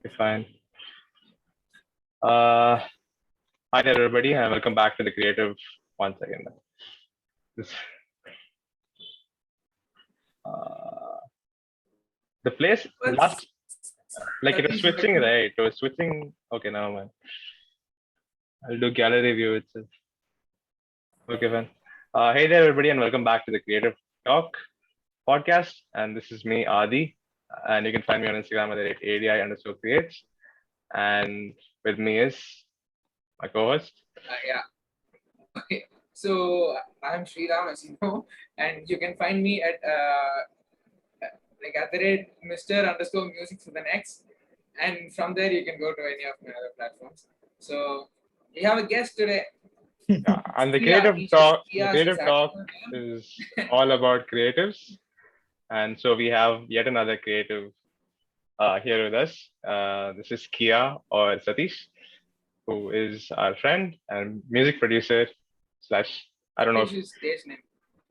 Okay, fine. Hi there, everybody, and welcome back to the Creative. One second. This, the place last, like it was switching, right? It was switching. Okay, now man. I'll do gallery view itself. Okay, fine. Hey there, everybody, and welcome back to the Creative Talk podcast. And this is me, Adi, and you can find me on Instagram at ADI_creates. And with me is my co-host. Yeah. Okay. So I'm Sriram, as you know, and you can find me at at the rate Mr_music for the next, and from there you can go to any of my other platforms. So we have a guest today. Yeah, and the creative talk is all about creatives, and so we have yet another creative here with us. This is Skia or Satish, who is our friend and music producer slash I don't know. Stage name.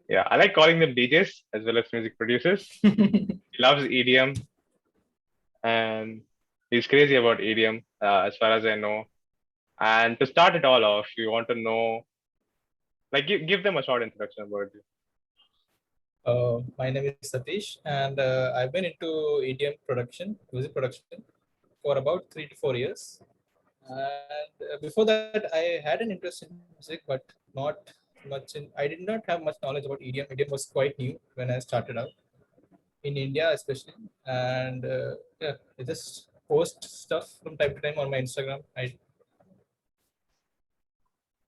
Yeah, I like calling them DJs as well as music producers. He loves EDM, and he's crazy about EDM, as far as I know. And to start it all off, you want to know, like, give them a short introduction about you. My name is Satish, and I've been into EDM production, music production, for about 3 to 4 years. And before that, I had an interest in music, but not much in. I did not have much knowledge about EDM. EDM was quite new when I started out in India, especially. And yeah, I just post stuff from time to time on my Instagram.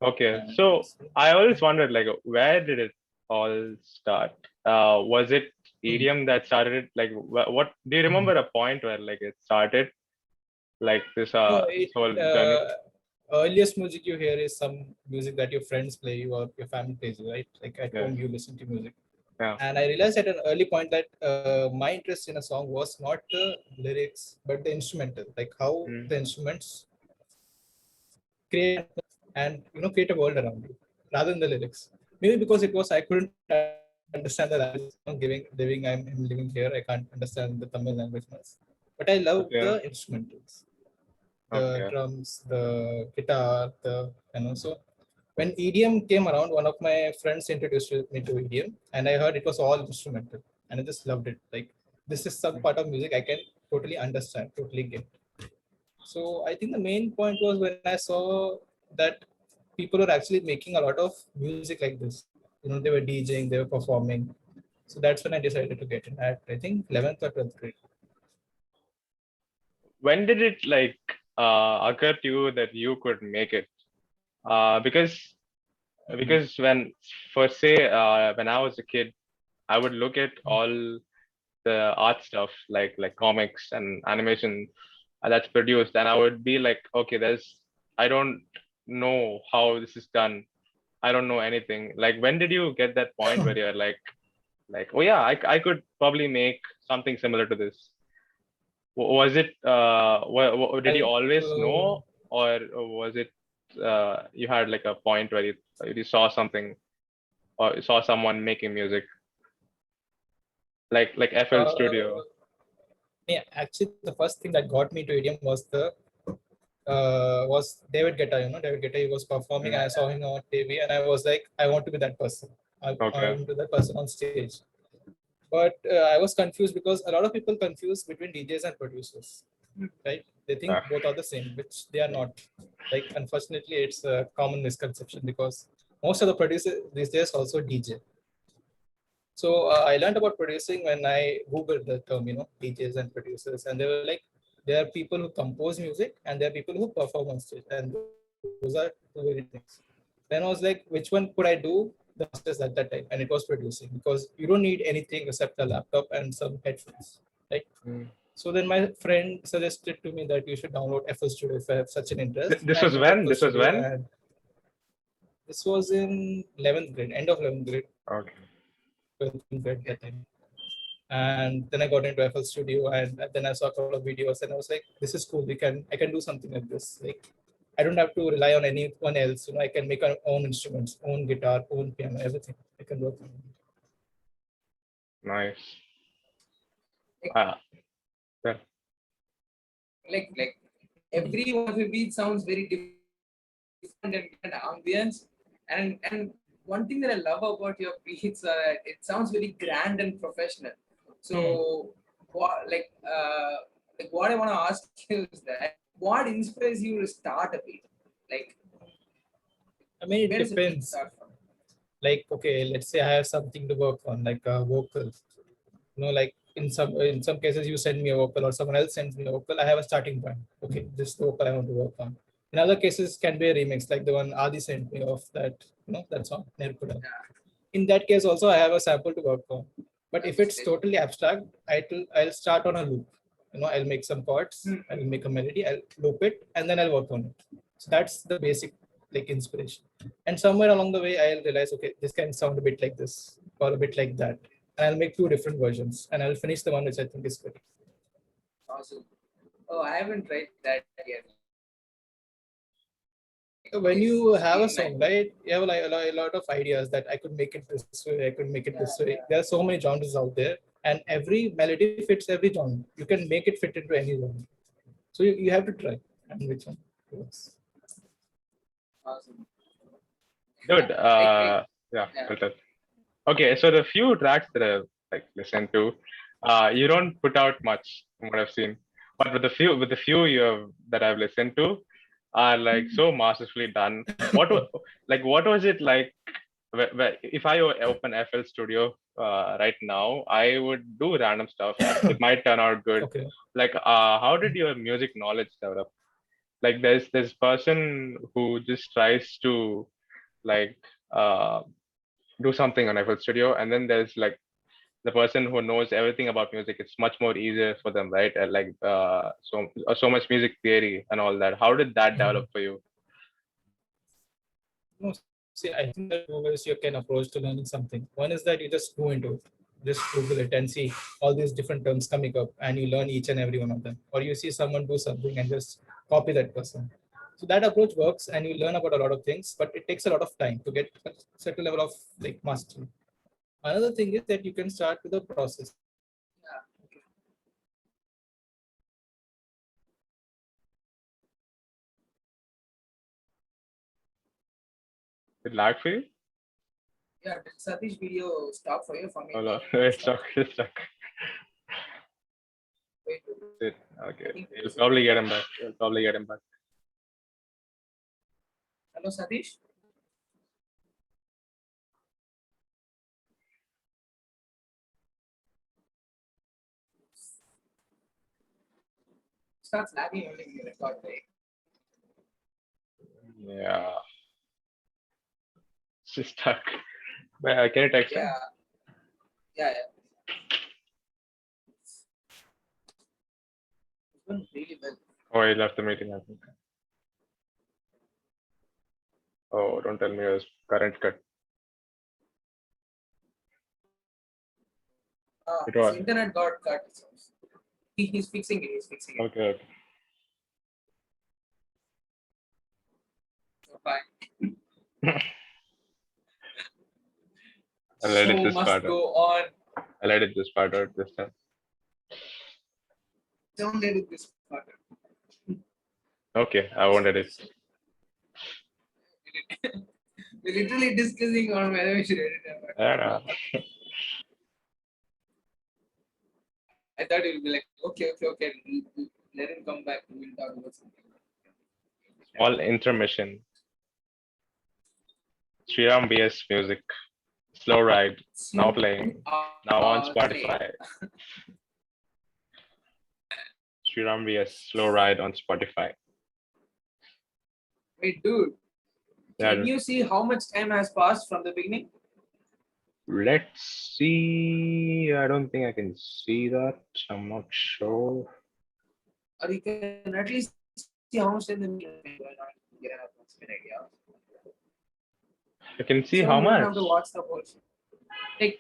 Okay, so I always wondered, like, where did it all start? Was it EDM that started it? Like, what do you remember a point where like it started? Like this whole journey? Earliest music you hear is some music that your friends play you or your family plays you, right? Like at home you listen to music. Yeah. And I realized at an early point that my interest in a song was not the lyrics but the instrumental, like how the instruments create and create a world around you rather than the lyrics. Maybe because it was I couldn't understand the language. I'm living here. I can't understand the Tamil language much, but I love the instrumentals, the drums, the guitar, so when EDM came around, one of my friends introduced me to EDM, and I heard it was all instrumental, and I just loved it. Like, this is some part of music I can totally understand, totally get. So I think the main point was when I saw that people were actually making a lot of music like this. They were DJing, they were performing. So that's when I decided to get in at, I think, 11th or 12th grade. When did it occur to you that you could make it? Because when I was a kid, I would look at all the art stuff like comics and animation that's produced, and I would be like, okay, I don't know how this is done. I don't know anything. Like, when did you get that point where you're like, oh yeah, I could probably make something similar to this? Was it did you always know, or was it you had like a point where you saw something or you saw someone making music like FL Studio? Yeah, actually, the first thing that got me to EDM was David Guetta. David Guetta, he was performing, and I saw him on TV, and I was like, I want to be that person. I want to be that person on stage. But I was confused because a lot of people confuse between DJs and producers, right? They think both are the same, which they are not. Like, unfortunately, it's a common misconception because most of the producers these days also DJ. So I learned about producing when I Googled the term, DJs and producers, and they were like, there are people who compose music and there are people who perform on stage, and those are two very things. Then I was like, which one could I do the fastest at that time? And it was producing, because you don't need anything except a laptop and some headphones, right? So then my friend suggested to me that you should download FL Studio if I have such an interest. This was when? This was in 11th grade, end of 11th grade. Okay. 12th grade that time. And then I got into FL Studio, and then I saw a couple of videos, and I was like, this is cool. I can do something like this. Like, I don't have to rely on anyone else. I can make our own instruments, own guitar, own piano, everything. I can work on it. Nice. like every one of your beats sounds very different and ambience. And one thing that I love about your beats, it sounds very grand and professional. So what I want to ask you is that what inspires you to start a beat? Like, I mean, it where does a beat depends. start from? Like, okay, let's say I have something to work on, like a vocal. Like in some cases, you send me a vocal or someone else sends me a vocal. I have a starting point. Okay, this is the vocal I want to work on. In other cases, can be a remix, like the one Adi sent me of that, that song, Nerkuda. In that case, also I have a sample to work on. But if it's totally abstract, I'll start on a loop. I'll make some chords, I'll make a melody, I'll loop it, and then I'll work on it. So that's the basic like inspiration. And somewhere along the way, I'll realize, okay, this can sound a bit like this or a bit like that. And I'll make two different versions, and I'll finish the one which I think is good. Awesome. Oh, I haven't tried that yet. So when you have a song, right, you have a lot of ideas that I could make it this way, I could make it this way. There are so many genres out there, and every melody fits every genre. You can make it fit into any genre. So you have to try and which one works. Awesome. Dude, yeah, Yeah. well done. Okay, so the few tracks that I've like listened to, you don't put out much from what I've seen, but with the few that I've listened to, are like so masterfully done. What was it like? If I open FL Studio right now, I would do random stuff. It might turn out good. Okay. Like, how did your music knowledge develop? Like, there's this person who just tries to like uh, do something on FL Studio, and then there's like the person who knows everything about music. It's much more easier for them, right? So much music theory and all that. How did that develop for you? No, see, I think there are two ways you can approach to learning something. One is that you just go into it, just Google it and see all these different terms coming up, and you learn each and every one of them. Or you see someone do something and just copy that person. So that approach works, and you learn about a lot of things, but it takes a lot of time to get a certain level of like mastery. Another thing is that you can start with the process. Did lag for you? Yeah, did Satish video stop for you for me? Oh no, it's stuck. It's stuck. Wait, It, okay, you'll probably get him back. You'll probably get him back. hello, Satish. Starts lagging only when you record, right? Yeah, it's just stuck. But, can you text him? Yeah. It's going really well. Oh, he left the meeting, I think. Oh, don't tell me it was current cut. It was. His internet got cut. He's fixing it. Okay. So fine. I'll let it Show just must part go out. on. I'll let it just part out this time. Don't let it this part. Okay, I won't edit. We're literally discussing on whether we should edit it. I don't know. I thought it would be like, okay. Let him come back. We'll talk about something. Small intermission. Sriram BS music. Slow ride. Now playing. Now on Spotify. Sriram BS Slow Ride on Spotify. Wait, dude. Yeah, Can you see how much time has passed from the beginning? let's see. I don't think I can see that. I'm not sure. Or you can at least see how much time the meeting has been going on. Get an approximate idea. You can see So how you don't much. have to watch the whole shit. Like,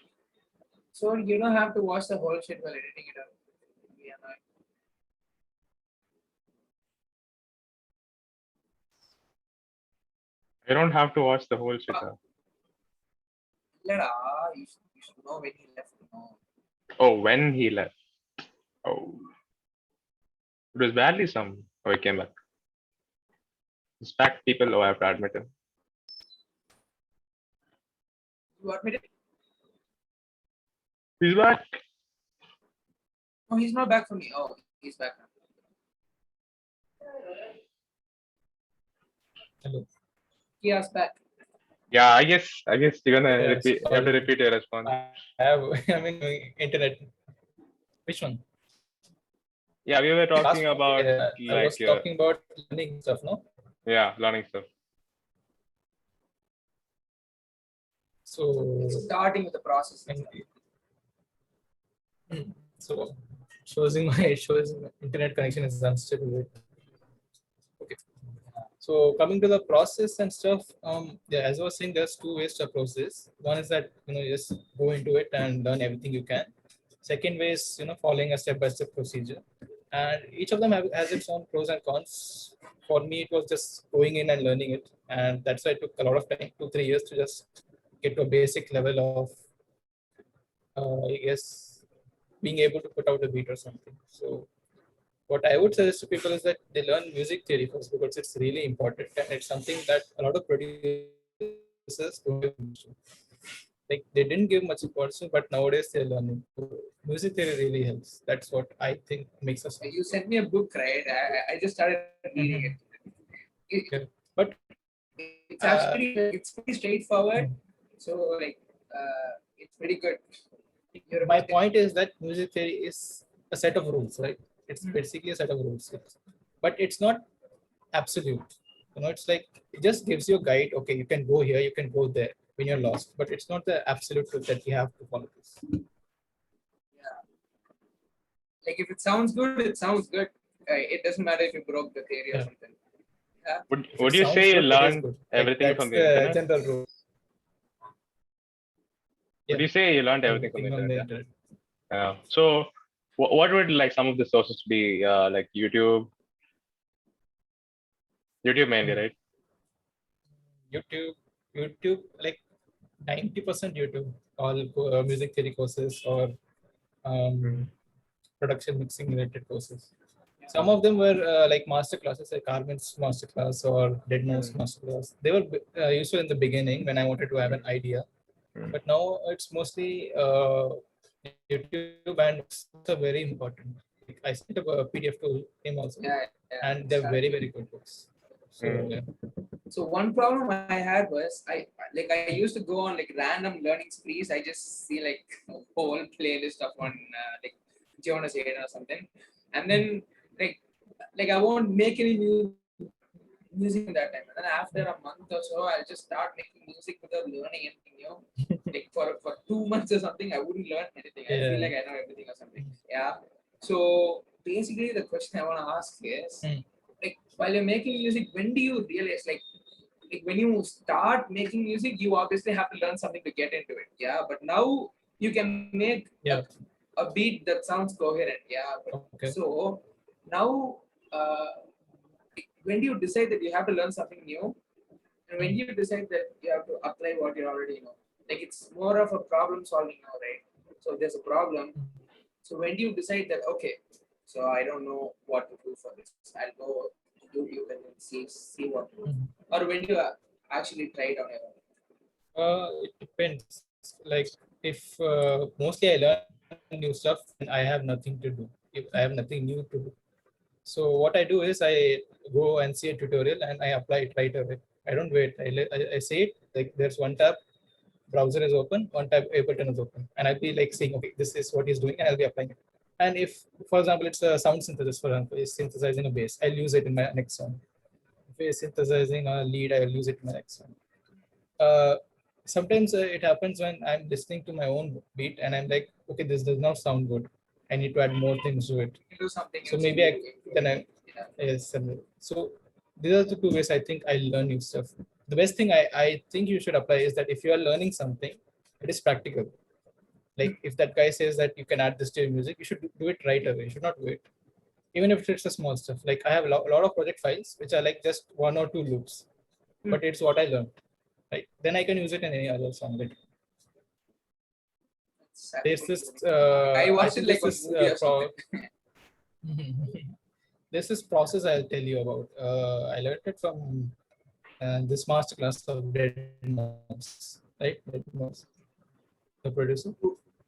so you don't have to watch the whole shit while editing it up. Yeah, You don't have to watch the whole shit. Huh? You should know when he left. No. Oh, when he left. Oh. It was badly some how he came back. He's back, people. Oh, I have to admit him. You admit it? He's back. Oh, he's not back for me. Oh, he's back now. Hello. Skia's back. Yeah, I guess you're gonna Yeah, repeat. You have to repeat your response. I have, I mean, internet. Which one? Yeah, we were talking Last, about I like was talking about learning stuff, no? yeah, learning stuff. So Starting with the process. So shows my internet connection is unstable. Okay. So coming to the process and stuff, yeah, as I was saying, there's two ways to approach this. One is that just go into it and learn everything you can. Second way is following a step-by-step procedure, and each of them has its own pros and cons. For me, it was just going in and learning it, and that's why it took a lot of time, 2-3 years to just get to a basic level of, I guess, being able to put out a beat or something. So what I would suggest to people is that they learn music theory first, because it's really important and it's something that a lot of producers don't give much to. Like they didn't give much importance to, but nowadays they're learning. So music theory really helps. That's what I think makes us. You sent me a book, right? I just started reading it. Okay. But it's actually it's pretty straightforward. So like it's pretty good. My point is that music theory is a set of rules, right? It's basically a set of rules, but it's not absolute. It's like it just gives you a guide. Okay, you can go here, you can go there when you're lost, but it's not the absolute truth that you have to follow this. Yeah. Like if it sounds good, it sounds good. It doesn't matter if you broke the theory or something. Yeah. Would you say you learned everything from the internet? General rule. Would you say you learned everything from the internet? So what would like some of the sources be? Like YouTube mainly, right? YouTube, like 90% YouTube, all music theory courses or production mixing related courses. Some of them were like master classes, like Carmen's master class or Deadmo's master class. They were useful in the beginning when I wanted to have an idea, but now it's mostly YouTube, and it's also very important. Like, I sent a PDF to him also, and they're very, very good books. So yeah. So one problem I had was I used to go on like random learning sprees. I just see like a whole playlist of one like Jonas Aiden or something, and then like I won't make any music in that time. And then after a month or so, I'll just start making music without learning anything new. Like for 2 months or something, I wouldn't learn anything. I feel like I know everything or something. Yeah. So basically, the question I want to ask is, like, while you're making music, when do you realize, like when you start making music, you obviously have to learn something to get into it. Yeah. But now you can make a beat that sounds coherent. Yeah. But, so now, when do you decide that you have to learn something new? And when you decide that you have to apply what you already know? Like it's more of a problem solving now, right? So there's a problem. So when do you decide that, okay, so I don't know what to do for this, I'll go to YouTube and then see what to do. Or when do you actually try it on your own? It depends. Like if mostly I learn new stuff and I have nothing to do. If I have nothing new to do. So what I do is I go and see a tutorial and I apply it right away. I don't wait. I say it like there's one tab, browser is open, one tab Ableton is open, and I'll be like saying, okay, this is what he's doing, and I'll be applying it. And if, for example, it's a sound synthesis, for example, is synthesizing a bass, I'll use it in my next song. If it's synthesizing a lead, I'll use it in my next song. Sometimes it happens when I'm listening to my own beat and I'm like, okay, this does not sound good. I need to add more things to it. Do something so maybe yes. So these are the two ways I think I learn new stuff. The best thing I think you should apply is that if you are learning something, it is practical. Like if that guy says that you can add this to your music, you should do it right away. You should not wait. Even if it's a small stuff. Like I have a lot of project files which are like just 1 or 2 loops, but it's what I learned. Right? Then I can use it in any other song. Like, there's this. I watched it like a movie or something. This is process I'll tell you about. I learned it from this masterclass of Dead Mouse, right? Dead Mouse, the producer.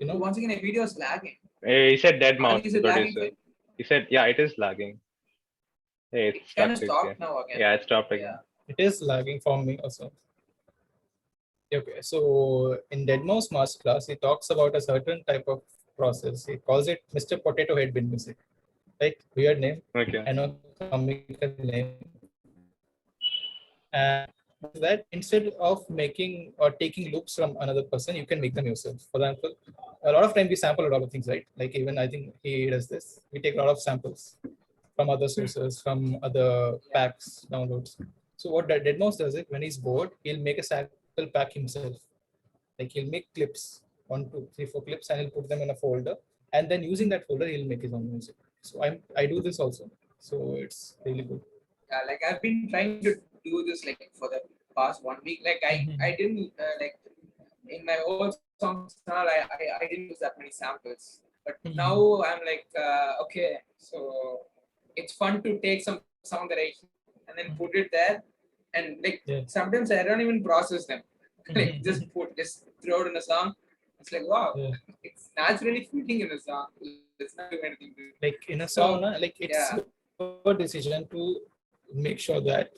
You know, Once again, a video is lagging. He said Dead Mouse, Is the it lagging? producer. He said, yeah, it is lagging. Hey, it's It stuck kind of again. stopped now again. Yeah, it stopped again. Yeah. it is lagging for me also. Okay, so in Dead Mouse masterclass, he talks about a certain type of process. He calls it Mr. Potato Head bin music. Right? Weird name. Okay. I know, comical name. And that instead of making or taking loops from another person, you can make them yourself. For example, a lot of time we sample a lot of things, right? Like even I think he does this. We take a lot of samples from other sources, from other packs, downloads. So what Dead Mouse does it when he's bored, he'll make a sample pack himself. Like he'll make clips, 1, 2, 3, 4 clips, and he'll put them in a folder. And then using that folder, he'll make his own music. So I do this also. So it's really good. Like I've been trying to do this like for the past 1 week. Like I didn't like in my old songs now. I didn't use that many samples. But now I'm like okay, so it's fun to take some sound that I hear and then put it there. And like sometimes I don't even process them. Like just throw it in a song. It's like wow, it's naturally fitting in a song. It's not doing anything to it. Like in a song, like it's your decision to make sure that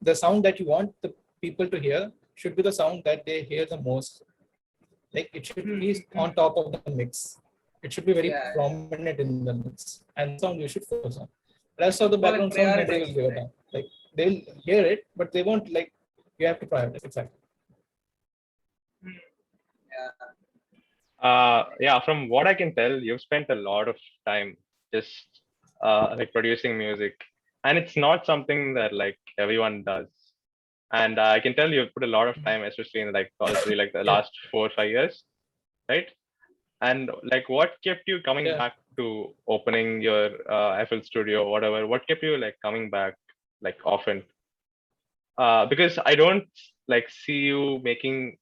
the sound that you want the people to hear should be the sound that they hear the most. Like it should be on top of the mix. It should be very prominent in the mix, and that sound you should focus on. Rest of the background sound nobody will give a damn. Like they'll hear it, but they won't like. You have to prioritize. Exactly. Yeah, from what I can tell, you've spent a lot of time just like producing music, and it's not something that like everyone does. And I can tell you've put a lot of time, especially in like probably like the last 4 or 5 years, right? And like, what kept you coming back to opening your FL Studio, whatever? What kept you like coming back like often? Because I don't like see you making.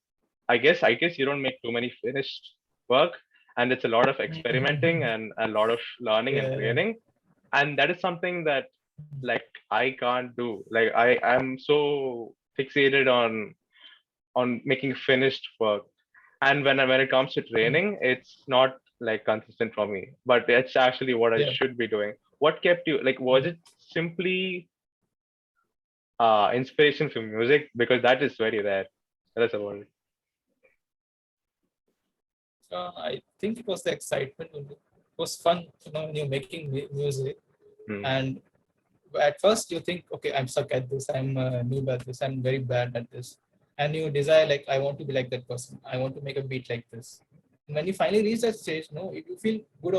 I guess you don't make too many finished work, and it's a lot of experimenting and a lot of learning and training, and that is something that like I can't do. Like I'm so fixated on making finished work, and when it comes to training, it's not like consistent for me. But it's actually what I should be doing. What kept you like? Was it simply inspiration from music? Because that is very rare. That's about it. I think it was the excitement. It was fun, when you're making music. And at first you think, okay, I'm stuck at this. I'm noob at this. I'm very bad at this. And you desire like, I want to be like that person. I want to make a beat like this. And when you finally reach that stage, you feel good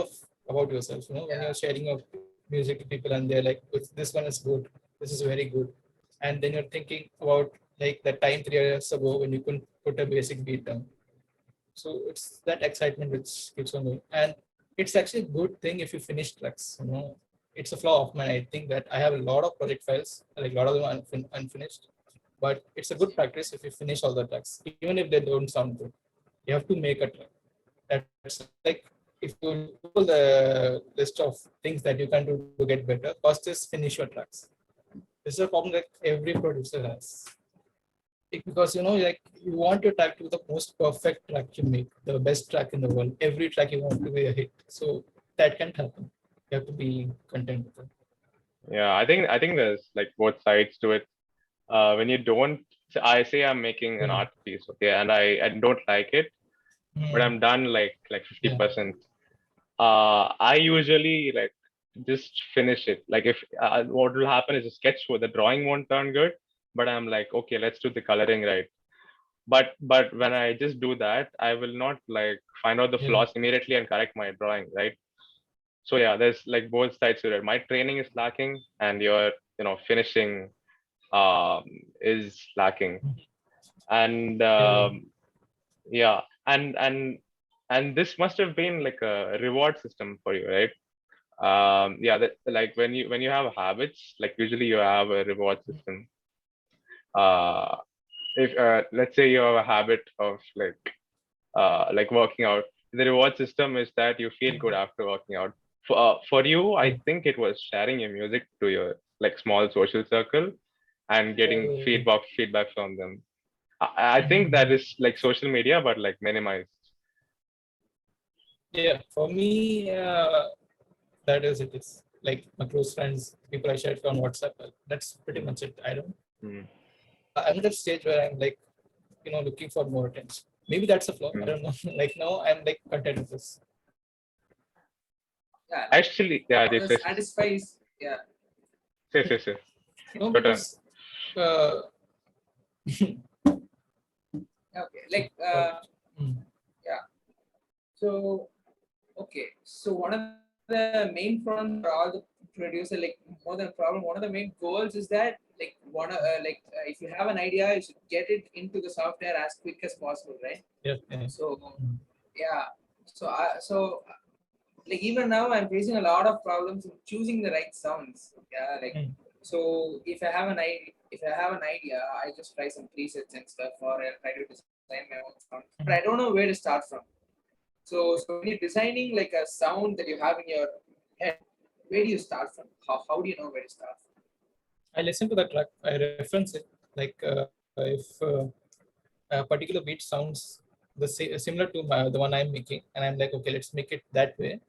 about yourself. When you're sharing your music to people and they're like, this one is good. This is very good. And then you're thinking about like the time 3 years ago when you couldn't put a basic beat down. So it's that excitement which keeps on going. And it's actually a good thing if you finish tracks. It's a flaw of mine. I think that I have a lot of project files, like a lot of them unfinished. But it's a good practice if you finish all the tracks, even if they don't sound good. You have to make a track. That's like if you Google the list of things that you can do to get better, first is finish your tracks. This is a problem that every producer has. Because like you want your track to be the most perfect track you make, the best track in the world. Every track you want to be a hit. So that can't happen. You have to be content with it. Yeah, I think there's like both sides to it. When you don't, I say I'm making an art piece, okay, and I don't like it, but I'm done like 50%. I usually like just finish it. Like if what will happen is a sketch where the drawing won't turn good, but I'm like, okay, let's do the coloring right. But when I just do that, I will not like find out the flaws immediately and correct my drawing, right? So yeah, there's like both sides to it. My training is lacking, and your finishing is lacking. And yeah, and this must have been like a reward system for you, right? Yeah, that like when you have habits, like usually you have a reward system. If let's say you have a habit of like working out, the reward system is that you feel good after working out. For you, I think it was sharing your music to your like small social circle and getting feedback from them. I think that is like social media, but like minimized. Yeah, for me, that is it is like my close friends, people I shared on WhatsApp. That's pretty much it. I don't. I'm at that stage where I'm like, looking for more attention. Maybe that's a flaw. I don't know. Like now, I'm like content with this. Yeah, Actually, yeah, this satisfies. Yeah. Yes. No, because Okay, like yeah. So okay, so one of the main problems for all the producer, like more than a problem, one of the main goals is that like if you have an idea, you should get it into the software as quick as possible, right? Yeah. So yeah, like even now I'm facing a lot of problems in choosing the right sounds. Yeah, like so if I have an idea, I just try some presets and stuff, or I try to design my own sound, but I don't know where to start from. So when you're designing like a sound that you have in your head, where do you start from? How do you know where to start from? I listen to the track. I reference it. Like if a particular beat sounds similar to the one I'm making, and I'm like, okay, let's make it that way.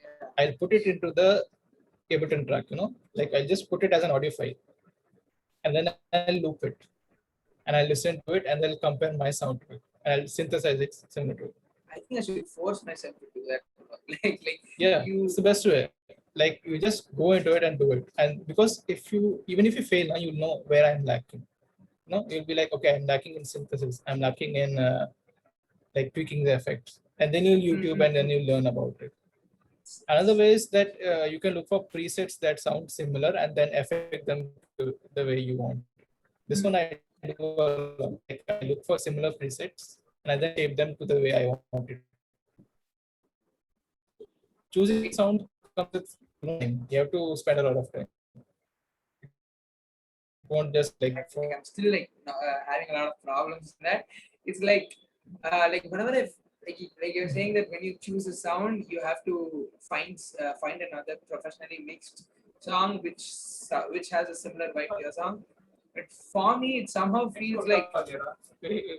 Yeah. I'll put it into the Ableton track. Like I'll just put it as an audio file, and then I'll loop it, and I'll listen to it, and I'll compare my sound to it, and I'll synthesize it similar to it. I think I should force myself to do that. Yeah, it's the best way. Like you just go into it and do it, and because even if you fail, now you'll know where I'm lacking. You'll be like, okay, I'm lacking in synthesis. I'm lacking in like tweaking the effects, and then you'll YouTube and then you'll learn about it. Another way is that you can look for presets that sound similar and then affect them to the way you want. This one I do a lot. Like I look for similar presets and I then shape them to the way I want it. Choosing sound comes with time. You have to spend a lot of time. It won't just like I'm still like having a lot of problems in that. It's like whenever like you're saying that when you choose a sound, you have to find another professionally mixed song which has a similar vibe to your song. But for me, it somehow feels like oh yeah.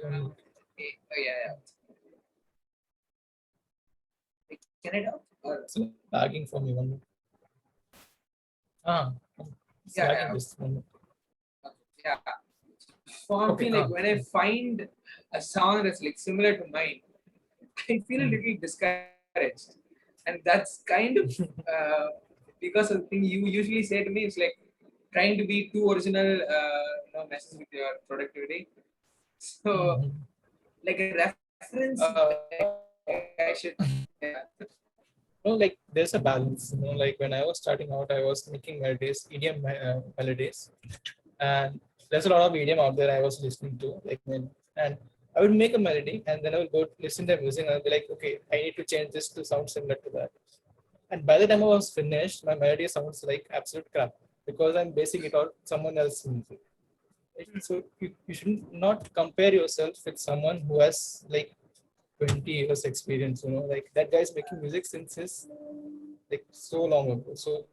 Can I talk? It's lagging for me one minute. It's lagging this one. Yeah. For me, like when I find a song that's like similar to mine, I feel a little discouraged, and that's kind of because of the thing you usually say to me is like trying to be too original, messes with your productivity. So, like a reference, I should. Yeah. Like there's a balance. Like when I was starting out, I was making melodies, EDM melodies, and there's a lot of EDM out there I was listening to. And I would make a melody, and then I would go listen to the music, and I'll be like, okay, I need to change this to sound similar to that. And by the time I was finished, my melody sounds like absolute crap because I'm basing it on someone else's music. So you should not compare yourself with someone who has like 20 years experience, like that guy's making music since his like so long ago. So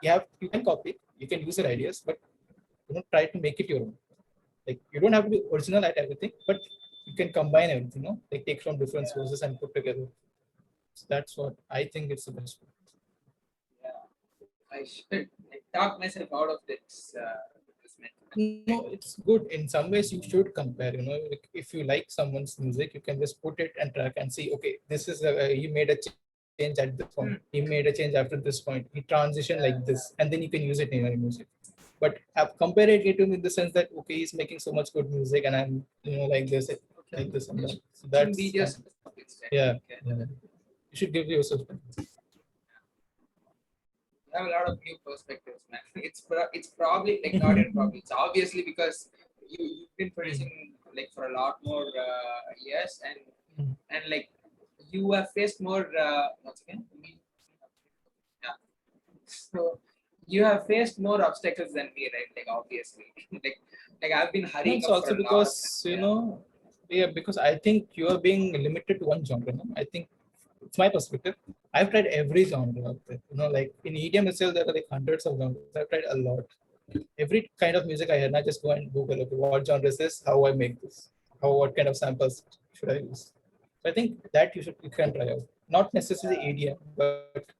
you can copy, you can use your ideas, but try to make it your own. Like you don't have to be original at everything, but you can combine everything, like take from different sources and put together. So that's what I think it's the best way. I should talk myself out of this. No, it's good. In some ways, you should compare. Like if you like someone's music, you can just put it and track and see. Okay, this is he made a change at this point. He made a change after this point. He transitioned like this, and then you can use it in your music. But comparing it in the sense that okay, he's making so much good music, and I'm like this, like this, and that. So that's yeah. You should give yourself. Have a lot of new perspectives, man. It's probably like not even probably. It's obviously because you've been producing like for a lot more years, and like you have faced more once again. Yeah. So you have faced more obstacles than me, right? Like obviously, like I've been hurrying. It's also because because I think you are being limited to one genre. I think it's my perspective. I've tried every genre out there. Like in EDM itself, there are like hundreds of genres. I've tried a lot. Every kind of music I hear, I just go and Google, okay, what genre is this? How I make this? What kind of samples should I use? So I think that you can try out. Not necessarily EDM, but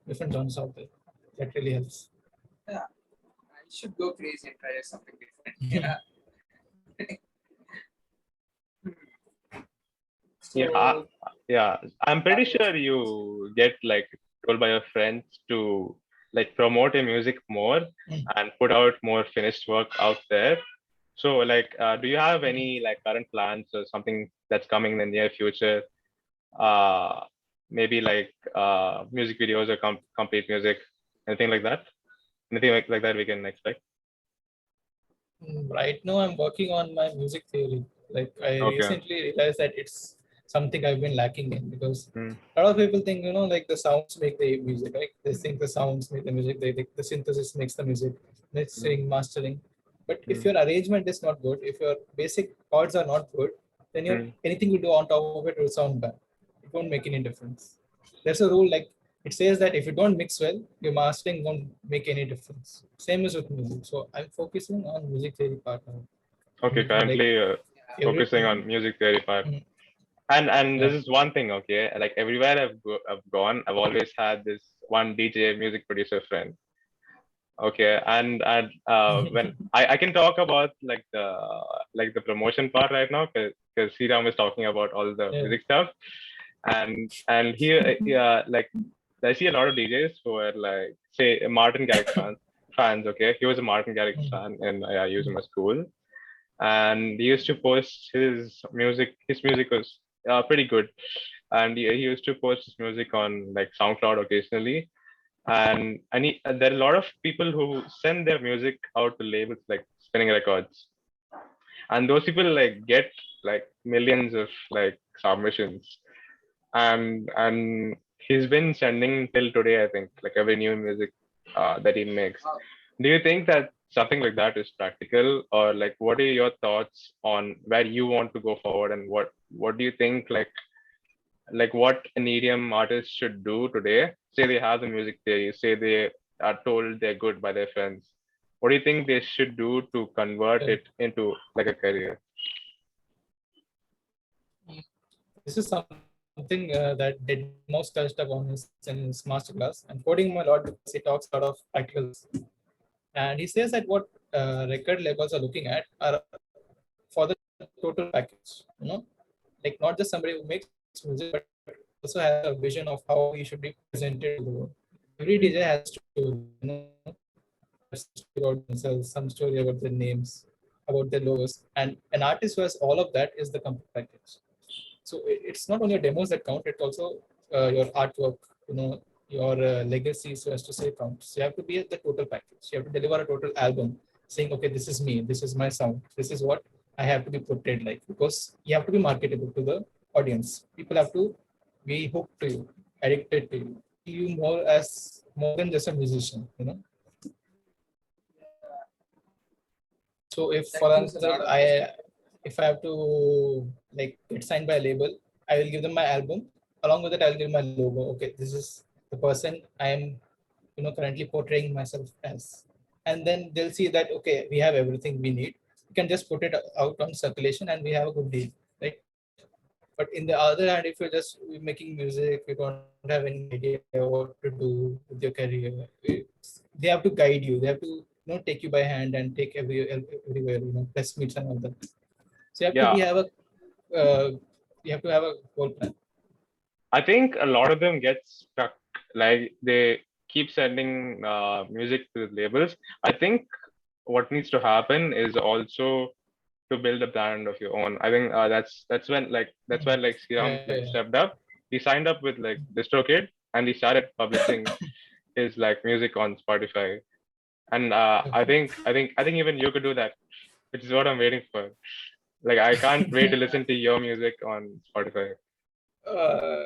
different genres out there. That really helps. Yeah, I should go crazy and try something different. Yeah. So, Yeah, I'm pretty Yes. sure you get like told by your friends to like promote your music more and put out more finished work out there. So like, do you have any like current plans or something that's coming in the near future? Maybe like music videos or complete music, anything like that? Anything like that we can expect? Right now, I'm working on my music theory. Like I Okay. recently realized that it's something I've been lacking in, because Hmm. a lot of people think, like the sounds make the music, right? They think the sounds make the music. They think the synthesis makes the music, mixing, mastering. But if your arrangement is not good, if your basic chords are not good, then your anything you do on top of it will sound bad. It won't make any difference. There's a rule, like it says that if you don't mix well, your mastering won't make any difference. Same as with music. So I'm focusing on music theory part now. Okay, Like currently focusing every on music theory part. Mhm. And Yeah. this is one thing, okay? Like everywhere I've gone, I've always had this one DJ music producer friend. Okay, and when I can talk about like the promotion part right now, because Sriram is talking about all the Yeah. music stuff, and here yeah, like I see a lot of DJs who are like, say, Martin Garrix fans. Okay, he was a Martin Garrix fan, and I used him at school, and he used to post his music. His music was pretty good, and he used to post his music on like SoundCloud occasionally. And there are a lot of people who send their music out to labels like Spinning Records, and those people like get like millions of like submissions, and he's been sending till today, I think, like every new music that he makes. Do you think that something like that is practical, or like what are your thoughts on where you want to go forward, and what do you think like what an EDM artist should do today? Say they have the music theory, say they are told they're good by their friends. What do you think they should do to convert it into like a career? This is something that Demos touched upon in his masterclass. I'm quoting him a lot because he talks a lot of practicals. And he says that what record labels are looking at are for the total package. Like not just somebody who makes music, but also has a vision of how he should be presented to the world. Every DJ has a story, some story about themselves, some story about their names, about their logos, and an artist who has all of that is the complete package. So it's not only your demos that count; it's also your artwork, your legacy, so as to say, counts. So you have to be the total package. You have to deliver a total album, saying, okay, this is me, this is my sound, this is what I have to be portrayed like, because you have to be marketable to the audience. People have to be hooked to you, addicted to you, see you more than just a musician. So if I have to like get signed by a label, I will give them my album. Along with it, I will give my logo. Okay, this is the person I am, currently portraying myself as. And then they'll see that okay, we have everything we need. We can just put it out on circulation, and we have a good deal, right? But in the other hand, if you're just making music, you don't have any idea what to do with your career. They have to guide you. They have to take you by hand and take everywhere, press meets and all that. So Yeah, uh, you have to have a whole plan. I think a lot of them get stuck. Like they keep sending music to the labels. I think what needs to happen is also to build a brand of your own. I think that's when like Sriram Yeah, like yeah. stepped up. He signed up with like DistroKid and he started publishing his like music on Spotify. And I think even you could do that, which is what I'm waiting for. Like I can't wait to listen to your music on Spotify. uh,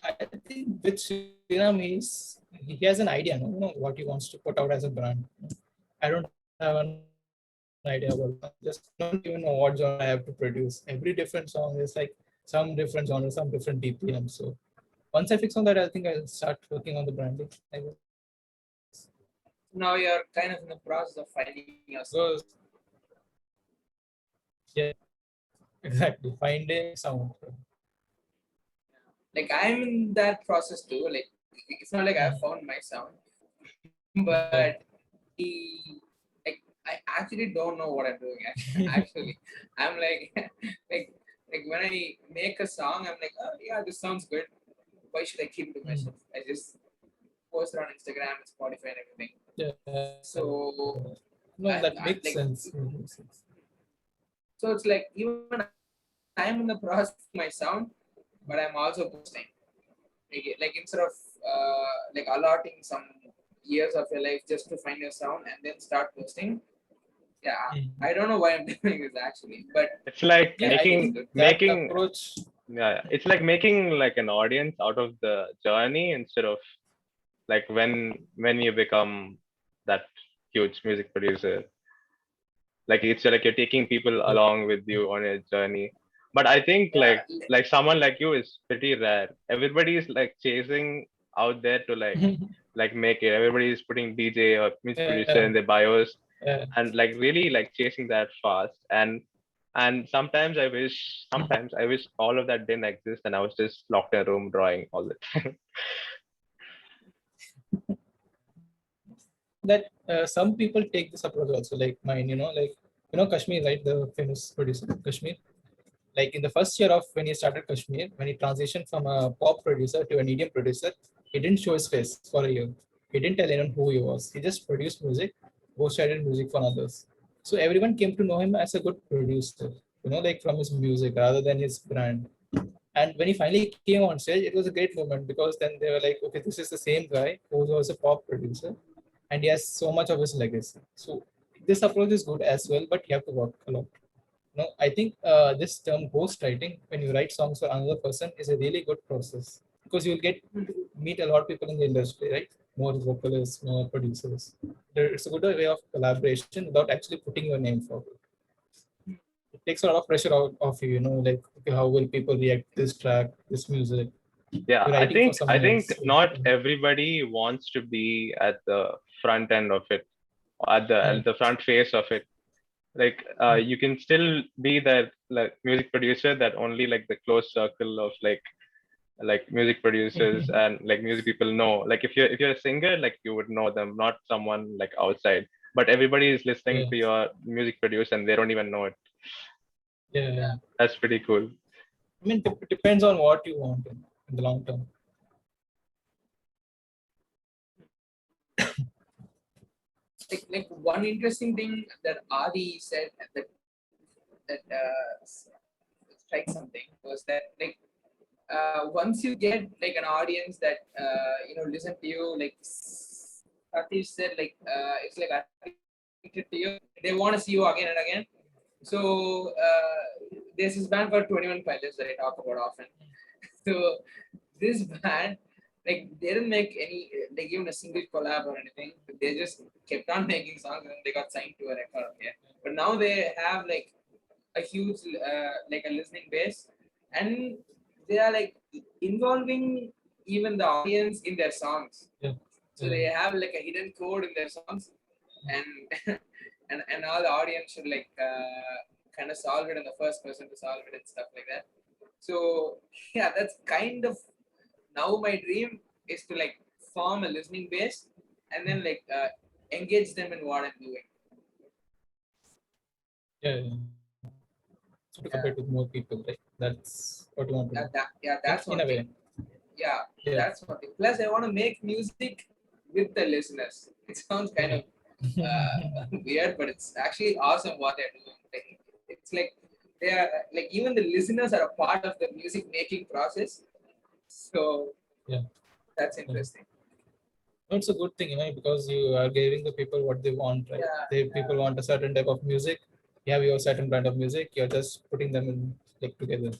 I think with Sriram, he has an idea, what he wants to put out as a brand. I don't have an idea about it. I don't even know what genre I have to produce. Every different song is like some different genre, some different BPM. So once I fix on that, I think I'll start working on the branding, I guess. Now you're kind of in the process of finding your So, yeah, exactly. Finding sound. like I'm in that process too. Like it's not like I found my sound, but like I actually don't know what I'm doing. Actually, I'm like like when I make a song, I'm like, oh yeah, this sounds good. Why should I keep it to myself? I just post it on Instagram and Spotify and everything. Yeah. So No, that makes like, sense. so it's like even I'm in the process of my sound, but I'm also posting. Like instead of like allotting some years of your life just to find your sound and then start posting. Yeah, I don't know why I'm doing this actually, but It's like Yeah, I think that making approach. yeah, it's like making like an audience out of the journey instead of like when you become that huge music producer. Like it's like you're taking people along with you on a journey. But I think yeah, like someone like you is pretty rare. Everybody is like chasing out there to like make it. Everybody is putting DJ or music producer in their bios and like really like chasing that fast. And sometimes I wish all of that didn't exist and I was just locked in a room drawing all the time. That some people take this approach also, like mine, Kashmir, right? The famous producer, Kashmir. Like in the first year of when he started Kashmir, when he transitioned from a pop producer to an EDM producer, he didn't show his face for a year. He didn't tell anyone who he was. He just produced music, ghostwritten music for others. So everyone came to know him as a good producer, like from his music rather than his brand. And when he finally came on stage, it was a great moment because then they were like, okay, this is the same guy who was a pop producer and he has so much of his legacy. So this approach is good as well, but you have to work a lot. I think this term ghostwriting, when you write songs for another person, is a really good process because you'll get to meet a lot of people in the industry, right? More vocalists, more producers. It's a good way of collaboration without actually putting your name forward. It takes a lot of pressure out of you, like, okay, how will people react to this track, this music? Yeah, You're I writing for think I someone think else. not everybody wants to be at the front end of it, at the front face of it. Like you can still be that like music producer that only like the close circle of like music producers and like music people know. Like if you're a singer, like you would know them, not someone like outside. But everybody is listening to your music produce and they don't even know it. Yeah. That's pretty cool. I mean, it depends on what you want in the long term. like one interesting thing that Adi said that strikes something was that like once you get like an audience that listen to you, like Satish said, like it's like addicted to you. They want to see you again and again. So there's this band called 21 Pilots that I talk about often. So this band, like they didn't make any, like even a single collab or anything. They just kept on making songs and they got signed to a record. Yeah, but now they have like a huge like a listening base, and they are like involving even the audience in their songs. So they have like a hidden code in their songs, and and all the audience should like kind of solve it, and the first person to solve it and stuff like that. So yeah, that's kind of now my dream is to like form a listening base and then like engage them in what I'm doing. Yeah. So to compare with more people, right? That's what you want to do. That's in one a way. thing. Yeah, that's one thing. Plus, I want to make music with the listeners. It sounds kind of weird, but it's actually awesome what they're doing. Like, it's like they are like even the listeners are a part of the music making process. So that's interesting. It's a good thing, because you are giving the people what they want, right? People want a certain type of music. You have your certain brand of music. You're just putting them in like together.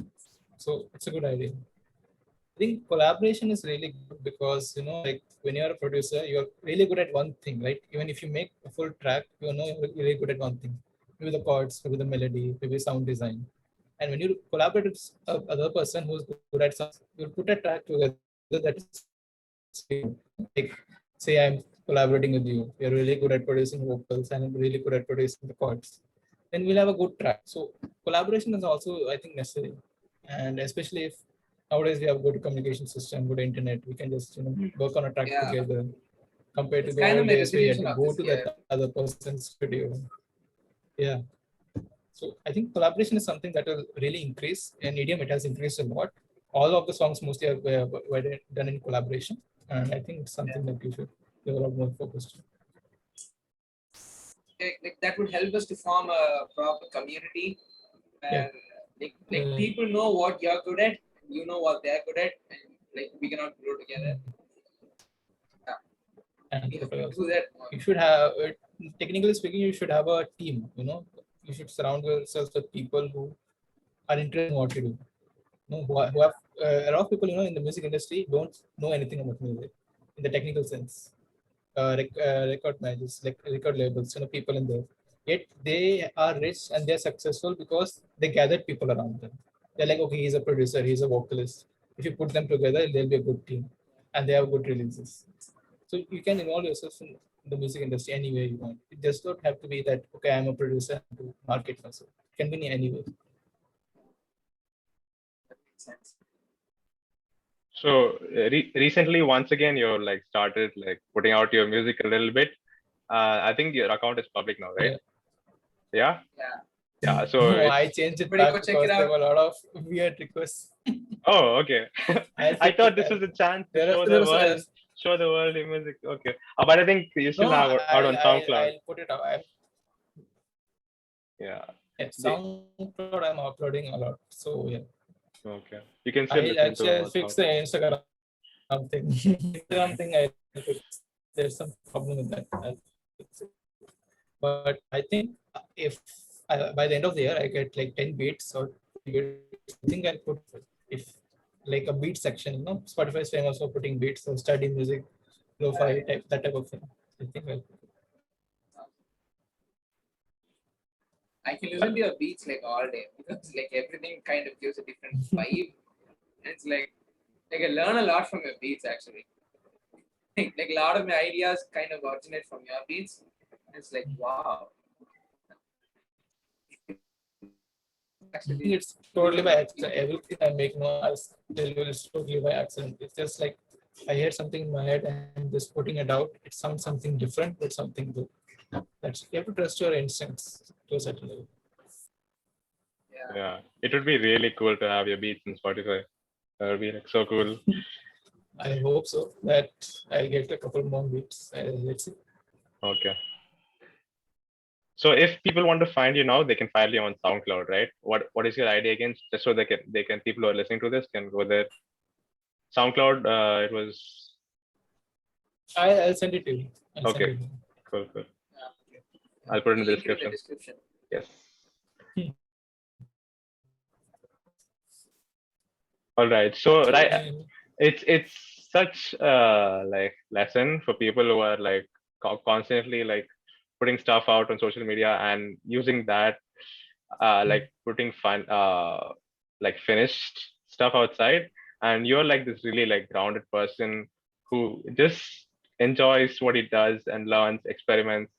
So it's a good idea. I think collaboration is really good because like when you're a producer, you're really good at one thing, right? Even if you make a full track, you're really good at one thing. Maybe the chords, maybe the melody, maybe sound design. And when you collaborate with other person who's good at something, you'll put a track together that is like, say I'm collaborating with you, you're really good at producing vocals and I'm really good at producing the chords, then we'll have a good track. So collaboration is also, I think, necessary. And especially if nowadays we have good communication system, good internet, we can just work on a track together, compared to It's the kind of old my days where you had resolution to of go this to year. that other person's studio. Yeah. So I think collaboration is something that will really increase. In EDM, it has increased a lot. All of the songs mostly were done in collaboration, and I think it's something that you should develop more focused on. Like that would help us to form a proper community where people know what you're good at, you know what they're good at, and like we cannot grow together. And We have to do that more. you should have, technically speaking, you should have a team. You should surround yourself with people who are interested in what you do. Who have a lot of people, in the music industry don't know anything about music in the technical sense. Record managers, like record labels, people in there. Yet they are rich and they're successful because they gathered people around them. They're like, okay, he's a producer, he's a vocalist. If you put them together, they'll be a good team, and they have good releases. So you can involve yourself in the music industry any way you want. It does not have to be that, okay, I'm a producer to market myself. It can be in any way. That makes sense. So recently, once again, you're like started like putting out your music a little bit. I think your account is public now, right? Yeah. So no, I changed it back because there were a lot of weird requests. Oh, okay. I thought this was a chance to show the world your music. Okay, but I think you still have it out on SoundCloud. I'll put it out. Yeah. SoundCloud, I'm uploading a lot. So yeah. Okay. You can still listen to I'll fix the Instagram thing. Instagram thing, there's some problem with that. But I think if by the end of the year I get like 10 beats or 20 beats, I think I'll put if like a beat section. Spotify is famous for putting beats, so study music, lo-fi type, that type of thing. I think I'll put it. I can listen to your beats like all day because like everything kind of gives a different vibe. And it's like I learn a lot from your beats actually. Like a lot of my ideas kind of originate from your beats. It's like wow. Actually, it's totally by accident. Everything I make now, I'll tell you, it's totally by accident. It's just like I hear something in my head and just putting it out. It sounds something different, but something good. That's, you have to trust your instincts to a certain level. Yeah, it would be really cool to have your beats in Spotify. That would be like so cool. I hope so that I'll get a couple more beats. Let's see. Okay. So if people want to find you now, they can find you on SoundCloud, right? What is your idea again? Just so they can people who are listening to this can go there. SoundCloud, it was. I'll send it to you. Okay. Cool. I'll put it in the description. Yes. All right. So it's such a like lesson for people who are like constantly like putting stuff out on social media and using that like putting fun like finished stuff outside, and you're like this really like grounded person who just enjoys what he does and learns, experiments,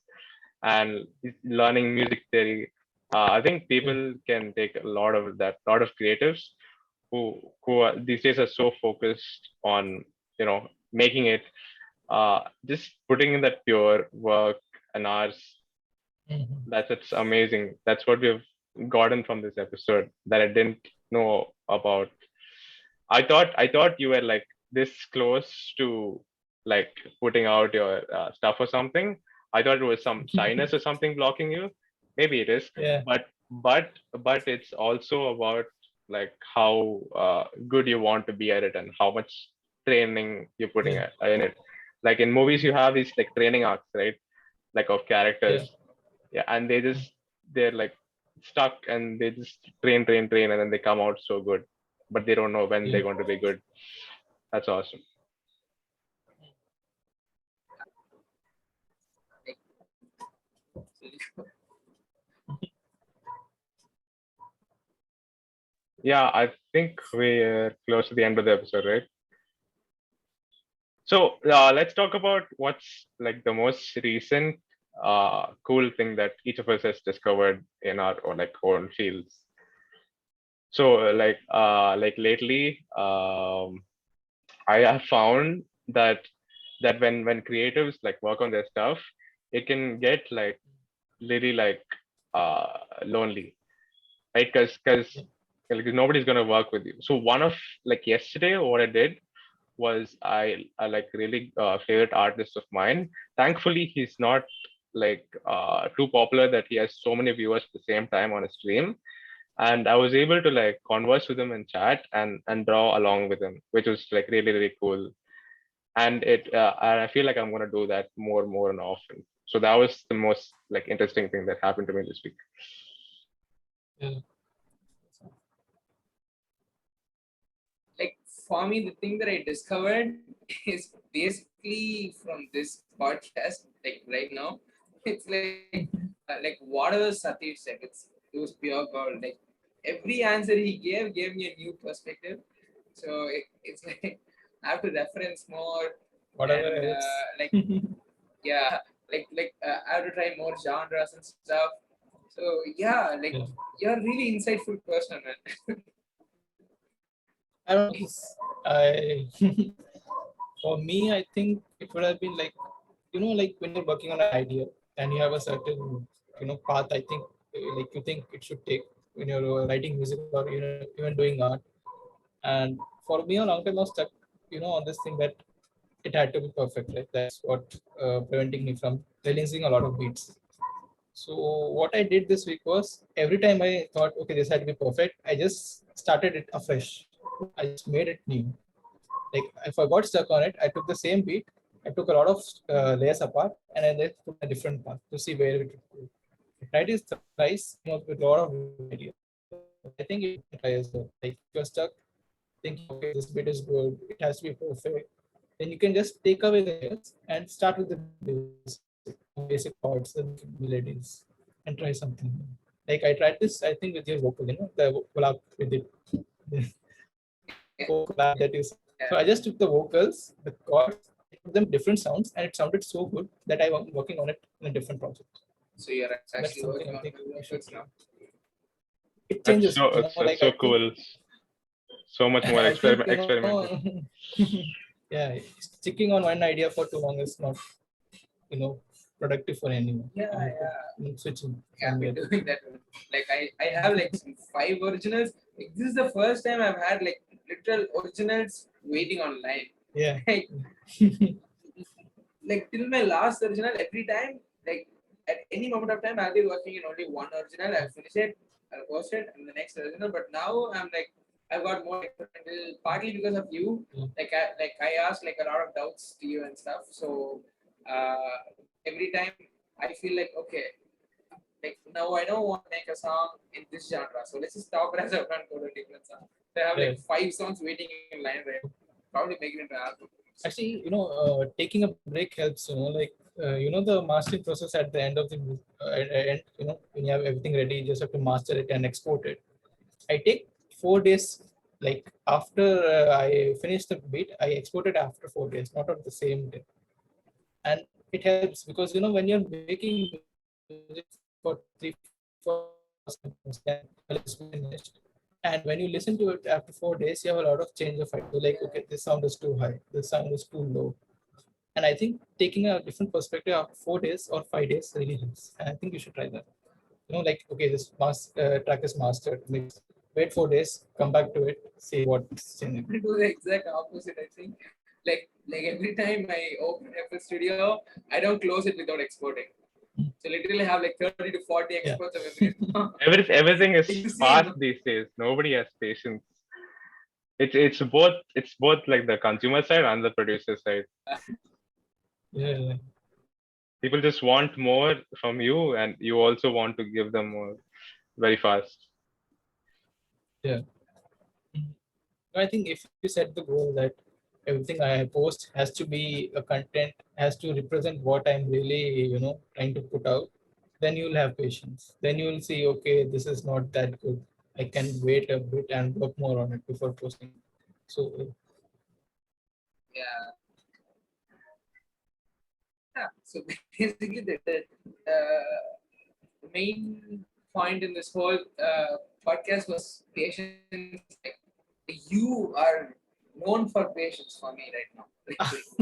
and is learning music theory. I think people can take a lot of that, lot of creatives who are, these days are so focused on making it, just putting in that pure work and hours. That's amazing. That's what we've gotten from this episode that I didn't know about. I thought you were like this close to like putting out your stuff or something. I thought it was some shyness or something blocking you. Maybe it is. Yeah. But it's also about like how good you want to be at it and how much training you're putting in it. Like in movies you have these like training arcs, right? Like of characters. Yeah, and they're like stuck and they just train and then they come out so good, but they don't know when they're going to be good. That's awesome. Yeah, I think we're close to the end of the episode, right? So let's talk about what's like the most recent cool thing that each of us has discovered in our or like own fields. So like lately, I have found that when creatives like work on their stuff, it can get like really like lonely, right? Because like nobody's gonna work with you. So one of like yesterday, what I did was I like really favorite artist of mine. Thankfully, he's not like too popular that he has so many viewers at the same time on a stream. And I was able to like converse with him and chat and draw along with him, which was like really cool. And I feel like I'm gonna do that more and often. So that was the most like interesting thing that happened to me this week. Yeah. Like for me, the thing that I discovered is basically from this podcast. Like right now, it's like whatever Satish said. It was pure gold. Like every answer he gave me a new perspective. So it's like I have to reference more. Whatever And else. like yeah, I have to try more genres and stuff. So yeah, like Yeah. you're a really insightful person, man. I don't know. I for me, I think it would have been like, like when you're working on an idea and you have a certain, path. I think like you think it should take when you're writing music or even doing art. And for me, a long time I was stuck, on this thing that it had to be perfect. Right? That's what preventing me from releasing a lot of beats. So what I did this week was every time I thought, okay, this had to be perfect, I just started it afresh. I just made it new. Like if I got stuck on it, I took the same beat, I took a lot of layers apart, and I then took a different path to see where it would go. I tried this thrice, came up with a lot of ideas. I think you can try as well. Like if you're stuck thinking, okay, this beat is good, it has to be perfect, then you can just take away the layers and start with the basic chords and melodies and try something new. Like I tried this, I think with your vocal, the collab with it. Collab that is. So I just took the vocals, the chords, put them different sounds, and it sounded so good that I was working on it in a different project. So you're So that's actually something working I on think the we should vocals now. it That's changes, so it's like I so think cool. So much more I think experimental. yeah, sticking on one idea for too long is not productive for anyone. Yeah, You have to switch yeah, I've somewhere. been doing that. Like I have like some 5 originals. Like, this is the first time I've had like literal originals waiting online. Yeah. Like till my last original, every time, like at any moment of time, I'll be working in only one original. I'll finish it, I'll post it, and the next original. But now I'm like, I've got more experimental, partly because of you. Like I asked like a lot of doubts to you and stuff. So every time I feel like okay, like now I don't want to make a song in this genre. So let's just stop it as a and go to a different song. So I have like 5 songs waiting in line, right? Probably make it into an album. Actually, taking a break helps. Like the mastering process at the end of the end. When you have everything ready, you just have to master it and export it. I take 4 days. Like after I finish the beat, I export it after 4 days, not on the same day. And it helps because when you're making music for 3-4 hours it's finished, and when you listen to it after 4 days, you have a lot of change of idea. Like, okay, this sound is too high, this sound is too low. And I think taking a different perspective after 4 days or 5 days really helps. And I think you should try that. Like, okay, this track is mastered. Wait 4 days, come back to it, see what's changing. I do the exact opposite. I think, like every time I open FL Studio, I don't close it without exporting. So literally have like 30 to 40 exports of everything. Everything is Like the fast same. these days. Nobody has patience. It's both like the consumer side and the producer side. Yeah. People just want more from you, and you also want to give them more very fast. Yeah. I think if you set the goal that everything I post has to be a content, has to represent what I'm really, trying to put out, then you'll have patience. Then you'll see, okay, this is not that good. I can wait a bit and work more on it before posting. So Yeah. So basically, the main point in this whole podcast was patience. Like, you are known for patience for me right now. Like,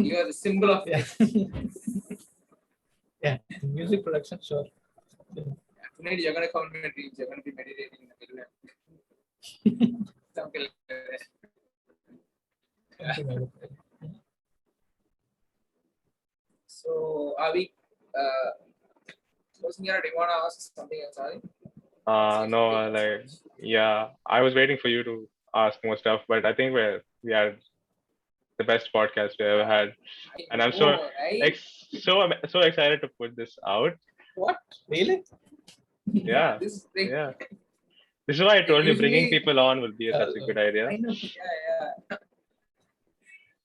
you are the symbol of Yeah. patience. Yeah, music production, sure. Tonight you're gonna come in my dreams. You're gonna be meditating in the middle of something like that. So are we closing here? Do you wanna ask something else, Ali? No, like, yeah, I was waiting for you to ask more stuff, but I think we are the best podcast we ever had, and I'm so so excited to put this out. What? Really? Yeah, This is like, yeah. This is why I told you bringing usually- people on will be such a good idea. I know, yeah.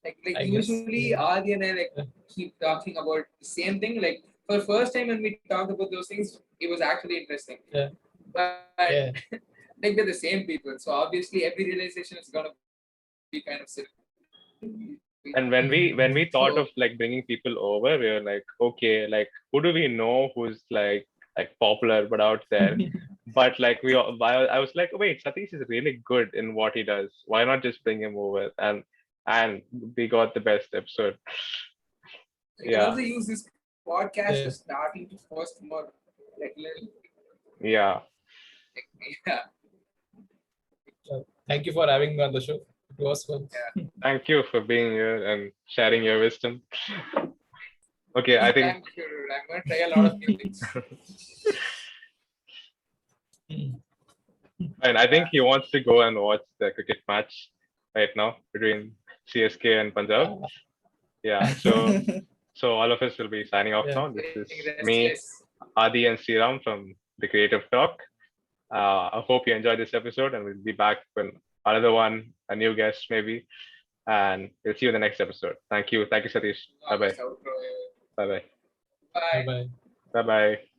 Like I guess, usually, yeah. Adi and I like keep talking about the same thing. Like for the first time when we talked about those things, it was actually interesting. Yeah. But Yeah. like we're the same people, so obviously every realization is gonna be kind of silly. And when we thought So- of like bringing people over, we were like, okay, like who do we know who's like popular but out there? But like I was like, wait, Satish is really good in what he does. Why not just bring him over? And we got the best episode. You can Yeah. also use this podcast Yeah. as starting to post more regularly. Yeah. Yeah. Thank you for having me on the show. It was fun. Thank you for being here and sharing your wisdom. Okay, I think I'm gonna try a lot of new things. and I think he wants to go and watch the cricket match right now between CSK and Punjab. Yeah. So all of us will be signing off Yeah. now. This is Getting me, restless. Adi, and Sriram from the Creative Talk. I hope you enjoyed this episode, and we'll be back with another one, a new guest maybe, and we'll see you in the next episode. Thank you, Satish. Bye bye. Outro. Bye bye. Bye. Bye bye. Bye bye.